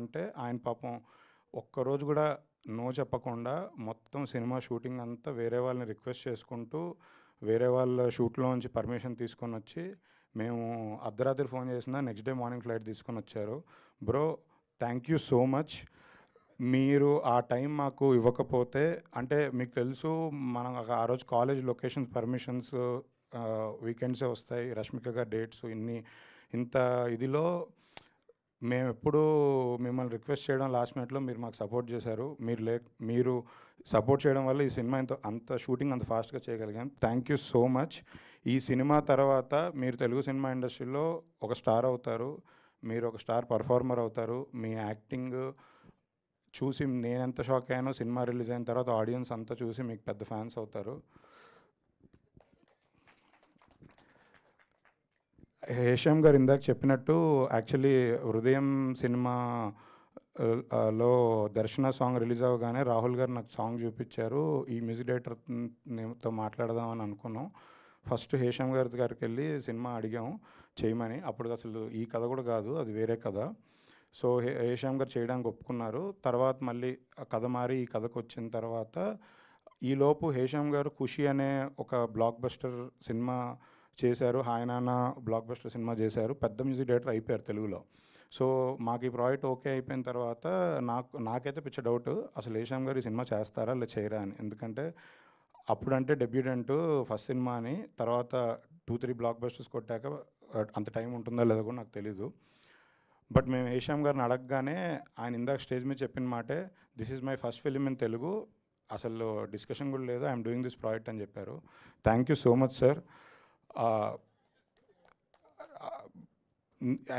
అంటే ఆయన పాపం ఒక్కరోజు కూడా నో చెప్పకుండా మొత్తం సినిమా షూటింగ్ అంతా వేరే వాళ్ళని రిక్వెస్ట్ చేసుకుంటూ వేరే వాళ్ళ షూట్లో నుంచి పర్మిషన్ తీసుకొని వచ్చి మేము అర్ధరాత్రి ఫోన్ చేసినా నెక్స్ట్ డే మార్నింగ్ ఫ్లైట్ తీసుకొని వచ్చారు. Bro, thank you so much. మీరు ఆ టైం మాకు ఇవ్వకపోతే, అంటే మీకు తెలుసు మనం ఆ రోజు కాలేజ్ లొకేషన్స్ పర్మిషన్స్ వీకెండ్సే వస్తాయి, రష్మిక గారి డేట్స్ ఇంత ఇదిలో మేము ఎప్పుడూ మిమ్మల్ని రిక్వెస్ట్ చేయడం లాస్ట్ మినిట్లో మీరు మాకు సపోర్ట్ చేశారు. మీరు సపోర్ట్ చేయడం వల్ల ఈ సినిమా అంత షూటింగ్ అంత ఫాస్ట్గా చేయగలిగాం. Thank you so much. ఈ సినిమా తర్వాత మీరు తెలుగు సినిమా ఇండస్ట్రీలో ఒక స్టార్ అవుతారు, మీరు ఒక స్టార్ పర్ఫార్మర్ అవుతారు. మీ యాక్టింగ్ చూసి నేనెంత షాక్ అయ్యానో సినిమా రిలీజ్ అయిన తర్వాత ఆడియన్స్ అంతా చూసి మీకు పెద్ద ఫ్యాన్స్ అవుతారు. హేషామ్ గారు ఇందాక చెప్పినట్టు యాక్చువల్లీ హృదయం సినిమా లో దర్శన సాంగ్ రిలీజ్ అవ్వగానే రాహుల్ గారు నాకు సాంగ్ చూపించారు. ఈ మ్యూజిక్ డైరెక్టర్తో మాట్లాడదామని అనుకున్నాం. ఫస్ట్ హేషామ్ గారికి వెళ్ళి సినిమా అడిగాము చేయమని. అప్పుడు అసలు ఈ కథ కూడా కాదు, అది వేరే కథ. సో హేషామ్ గారు చేయడానికి ఒప్పుకున్నారు. తర్వాత మళ్ళీ ఆ కథ మారి ఈ కథకు వచ్చిన తర్వాత ఈలోపు హేషామ్ గారు ఖుషి అనే ఒక బ్లాక్ బస్టర్ సినిమా చేశారు. హాయ్ నాన్న బ్లాక్ బస్టర్ సినిమా చేశారు. పెద్ద మ్యూజిక్ డైరెక్టర్ అయిపోయారు తెలుగులో. సో మాకు ఈ ప్రాజెక్ట్ ఓకే అయిపోయిన తర్వాత నాకైతే పిచ్చ డౌట్, అసలు హేషామ్ గారు ఈ సినిమా చేస్తారా లేదా చేయరా అని. ఎందుకంటే అప్పుడంటే డెబ్యూటెంట్ ఫస్ట్ సినిమా అని, తర్వాత 2-3 బ్లాక్ బస్టర్స్ కొట్టాక అంత టైం ఉంటుందో లేదో కూడా నాకు తెలీదు. బట్ మేము హేషామ్ గారిని అడగగానే ఆయన ఇందాక స్టేజ్ మీద చెప్పిన మాటే, this is my first film in Telugu, అసలు డిస్కషన్ కూడా లేదు, ఐఎమ్ డూయింగ్ దిస్ ప్రాజెక్ట్ అని చెప్పారు. Thank you so much sir.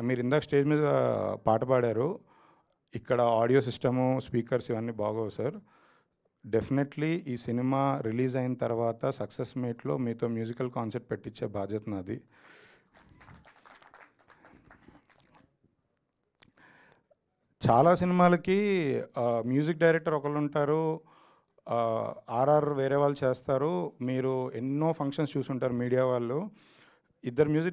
మీరు ఇందాక స్టేజ్ మీద పాట పాడారు, ఇక్కడ ఆడియో సిస్టము స్పీకర్స్ ఇవన్నీ బాగోవు సార్. డెఫినెట్లీ ఈ సినిమా రిలీజ్ అయిన తర్వాత సక్సెస్ మీట్లో మీతో మ్యూజికల్ కాన్సర్ట్ పెట్టించే బాధ్యత నాది. చాలా సినిమాలకి మ్యూజిక్ డైరెక్టర్ ఒకళ్ళు ఉంటారు, ఆర్ఆర్ వేరే వాళ్ళు చేస్తారు. మీరు ఎన్నో ఫంక్షన్స్ చూసుంటారు మీడియా వాళ్ళు. ఇద్దరు మ్యూజిక్